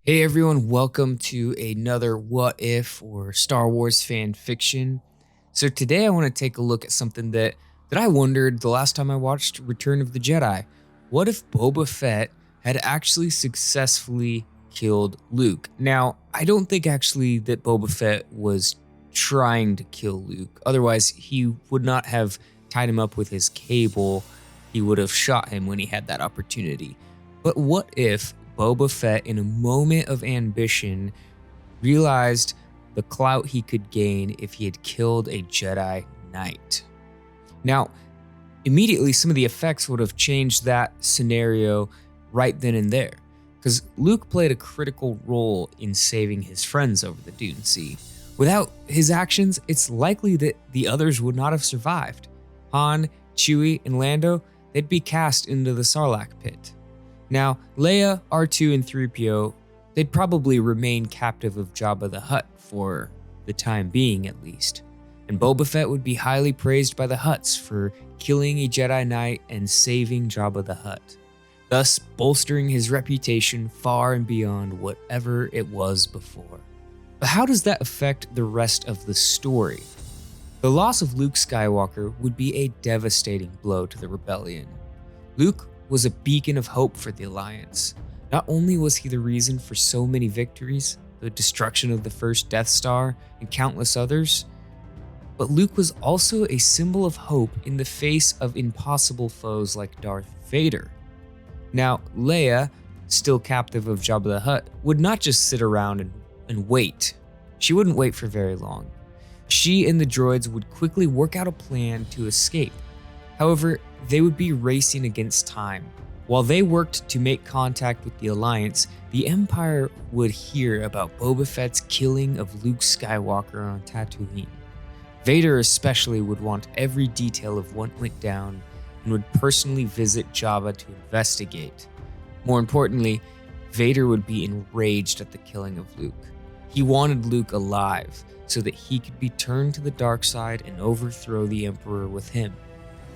Hey everyone, welcome to another What If or Star Wars fan fiction. So today I want to take a look at something that I wondered the last time I watched Return of the Jedi. What if Boba Fett had actually successfully killed Luke? Now, I don't think actually that Boba Fett was trying to kill Luke. Otherwise, he would not have tied him up with his cable. He would have shot him when he had that opportunity. But what if Boba Fett, in a moment of ambition, realized the clout he could gain if he had killed a Jedi Knight? Now, immediately, some of the effects would have changed that scenario right then and there, because Luke played a critical role in saving his friends over the Dune Sea. Without his actions, it's likely that the others would not have survived. Han, Chewie, and Lando, they'd be cast into the Sarlacc pit. Now, Leia, R2, and 3PO, they'd probably remain captive of Jabba the Hutt for the time being at least. And Boba Fett would be highly praised by the Hutts for killing a Jedi Knight and saving Jabba the Hutt, thus bolstering his reputation far and beyond whatever it was before. But how does that affect the rest of the story? The loss of Luke Skywalker would be a devastating blow to the rebellion. Luke was a beacon of hope for the Alliance. Not only was he the reason for so many victories, the destruction of the first Death Star, and countless others, but Luke was also a symbol of hope in the face of impossible foes like Darth Vader. Now, Leia, still captive of Jabba the Hutt, would not just sit around and wait. She wouldn't wait for very long. She and the droids would quickly work out a plan to escape. However, they would be racing against time. While they worked to make contact with the Alliance, the Empire would hear about Boba Fett's killing of Luke Skywalker on Tatooine. Vader especially would want every detail of what went down and would personally visit Jabba to investigate. More importantly, Vader would be enraged at the killing of Luke. He wanted Luke alive so that he could be turned to the dark side and overthrow the Emperor with him.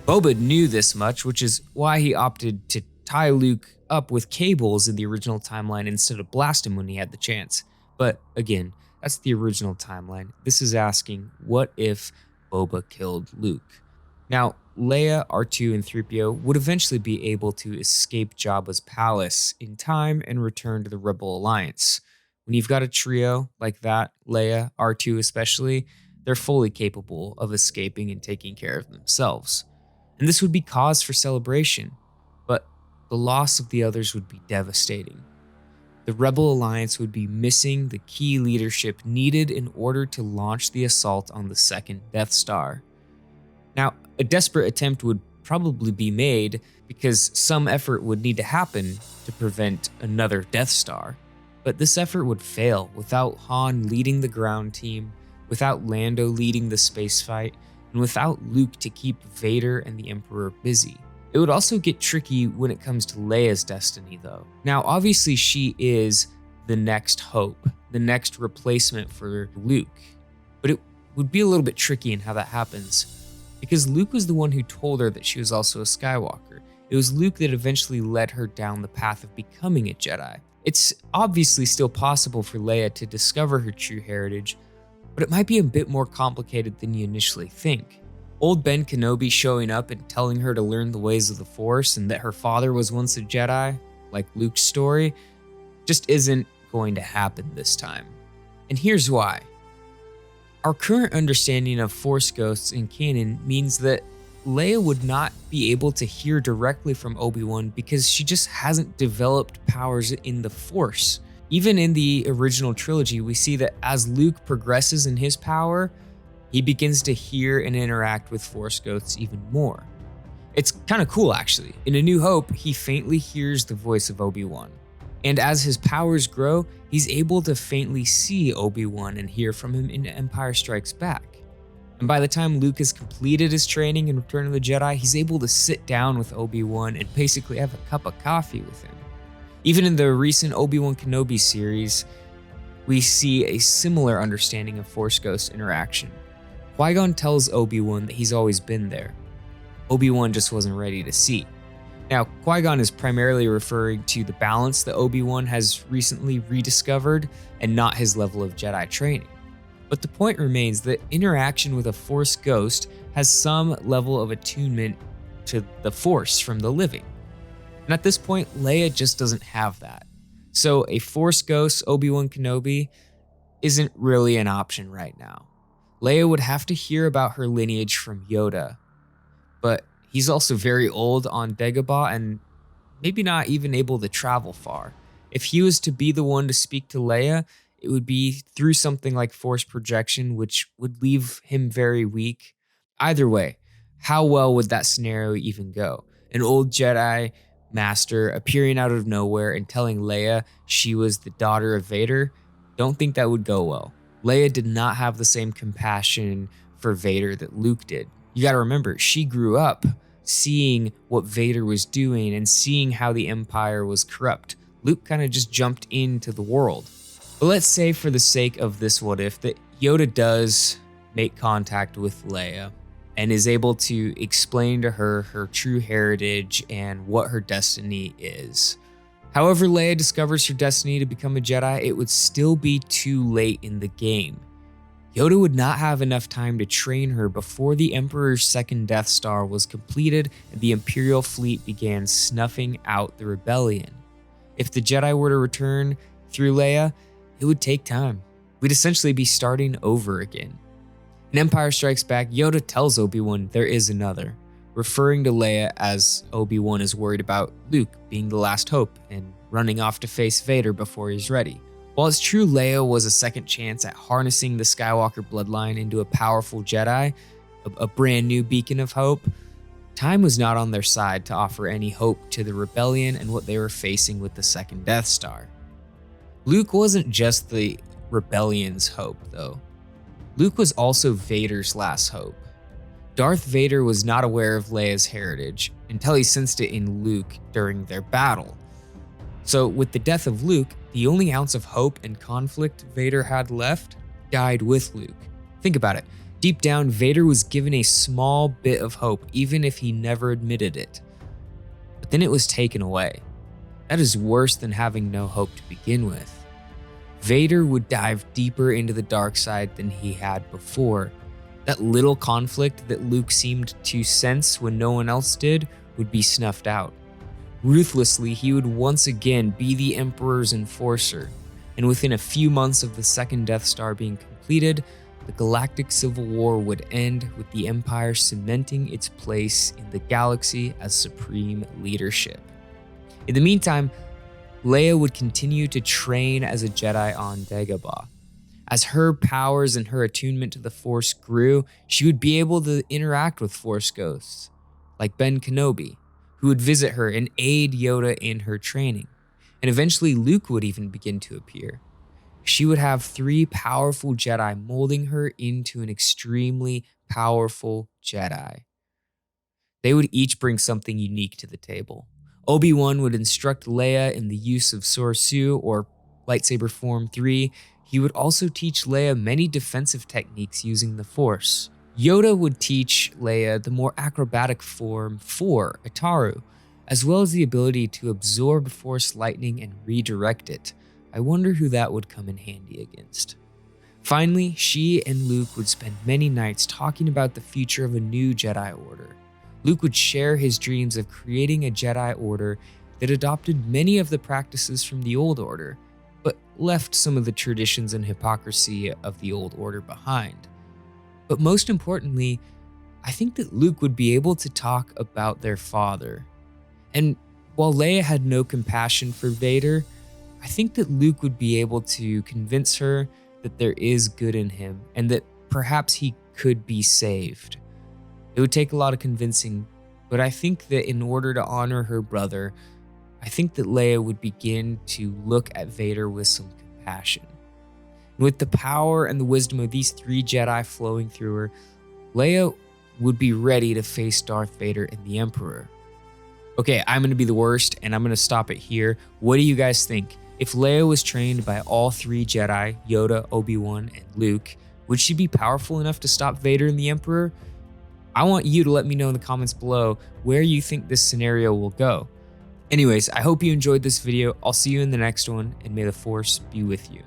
Boba knew this much, which is why he opted to tie Luke up with cables in the original timeline instead of blast him when he had the chance. But again, that's the original timeline. This is asking, what if Boba killed Luke? Now, Leia, R2, and 3PO would eventually be able to escape Jabba's palace in time and return to the Rebel Alliance. When you've got a trio like that, Leia, R2 especially, they're fully capable of escaping and taking care of themselves. And this would be cause for celebration, but the loss of the others would be devastating. The Rebel Alliance would be missing the key leadership needed in order to launch the assault on the second Death Star. Now, a desperate attempt would probably be made because some effort would need to happen to prevent another Death Star, but this effort would fail without Han leading the ground team, without Lando leading the space fight, and without Luke to keep Vader and the Emperor busy. It would also get tricky when it comes to Leia's destiny, though. Now, obviously, she is the next hope, the next replacement for Luke, but it would be a little bit tricky in how that happens, because Luke was the one who told her that she was also a Skywalker. It was Luke that eventually led her down the path of becoming a Jedi. It's obviously still possible for Leia to discover her true heritage, but it might be a bit more complicated than you initially think. Old Ben Kenobi showing up and telling her to learn the ways of the Force and that her father was once a Jedi, like Luke's story, just isn't going to happen this time. And here's why. Our current understanding of Force ghosts in canon means that Leia would not be able to hear directly from Obi-Wan because she just hasn't developed powers in the Force. Even in the original trilogy, we see that as Luke progresses in his power, he begins to hear and interact with Force ghosts even more. It's kind of cool, actually. In A New Hope, he faintly hears the voice of Obi-Wan. And as his powers grow, he's able to faintly see Obi-Wan and hear from him in Empire Strikes Back. And by the time Luke has completed his training in Return of the Jedi, he's able to sit down with Obi-Wan and basically have a cup of coffee with him. Even in the recent Obi-Wan Kenobi series, we see a similar understanding of Force Ghost interaction. Qui-Gon tells Obi-Wan that he's always been there. Obi-Wan just wasn't ready to see. Now, Qui-Gon is primarily referring to the balance that Obi-Wan has recently rediscovered and not his level of Jedi training. But the point remains that interaction with a Force ghost has some level of attunement to the Force from the living. And at this point, Leia just doesn't have that. So a Force ghost Obi-Wan Kenobi isn't really an option right now. Leia would have to hear about her lineage from Yoda, but he's also very old on Dagobah and maybe not even able to travel far. If he was to be the one to speak to Leia, it would be through something like Force projection, which would leave him very weak. Either way, how well would that scenario even go? An old Jedi master appearing out of nowhere and telling Leia she was the daughter of Vader? Don't think that would go well. Leia did not have the same compassion for Vader that Luke did. You gotta remember, she grew up seeing what Vader was doing and seeing how the Empire was corrupt. Luke kind of just jumped into the world. But let's say for the sake of this what if that Yoda does make contact with Leia and is able to explain to her her true heritage and what her destiny is. However Leia discovers her destiny to become a Jedi, it would still be too late in the game. Yoda would not have enough time to train her before the Emperor's second Death Star was completed and the Imperial fleet began snuffing out the rebellion. If the Jedi were to return through Leia, it would take time. We'd essentially be starting over again. In Empire Strikes Back, Yoda tells Obi-Wan there is another, referring to Leia as Obi-Wan is worried about Luke being the last hope and running off to face Vader before he's ready. While it's true Leia was a second chance at harnessing the Skywalker bloodline into a powerful Jedi, a brand new beacon of hope, time was not on their side to offer any hope to the rebellion and what they were facing with the second Death Star. Luke wasn't just the rebellion's hope, though. Luke was also Vader's last hope. Darth Vader was not aware of Leia's heritage until he sensed it in Luke during their battle. So with the death of Luke, the only ounce of hope and conflict Vader had left died with Luke. Think about it. Deep down, Vader was given a small bit of hope, even if he never admitted it. But then it was taken away. That is worse than having no hope to begin with. Vader would dive deeper into the dark side than he had before. That little conflict that Luke seemed to sense when no one else did would be snuffed out. Ruthlessly, he would once again be the Emperor's enforcer, and within a few months of the second Death Star being completed, the Galactic Civil War would end with the Empire cementing its place in the galaxy as supreme leadership. In the meantime, Leia would continue to train as a Jedi on Dagobah. As her powers and her attunement to the Force grew, she would be able to interact with Force ghosts, like Ben Kenobi, who would visit her and aid Yoda in her training. And eventually Luke would even begin to appear. She would have 3 powerful Jedi molding her into an extremely powerful Jedi. They would each bring something unique to the table. Obi-Wan would instruct Leia in the use of Sorsu or lightsaber form 3. He would also teach Leia many defensive techniques using the Force. Yoda would teach Leia the more acrobatic form 4, Ataru, as well as the ability to absorb Force lightning and redirect it. I wonder who that would come in handy against. Finally, she and Luke would spend many nights talking about the future of a new Jedi Order. Luke would share his dreams of creating a Jedi Order that adopted many of the practices from the Old Order, but left some of the traditions and hypocrisy of the Old Order behind. But most importantly, I think that Luke would be able to talk about their father. And while Leia had no compassion for Vader, I think that Luke would be able to convince her that there is good in him and that perhaps he could be saved. It would take a lot of convincing, but I think that in order to honor her brother, I think that Leia would begin to look at Vader with some compassion. And with the power and the wisdom of these 3 Jedi flowing through her, Leia would be ready to face Darth Vader and the Emperor. Okay, I'm going to be the worst, and I'm going to stop it here. What do you guys think? If Leia was trained by all 3 Jedi, Yoda, Obi-Wan, and Luke, would she be powerful enough to stop Vader and the Emperor? I want you to let me know in the comments below where you think this scenario will go. Anyways, I hope you enjoyed this video. I'll see you in the next one, and may the Force be with you.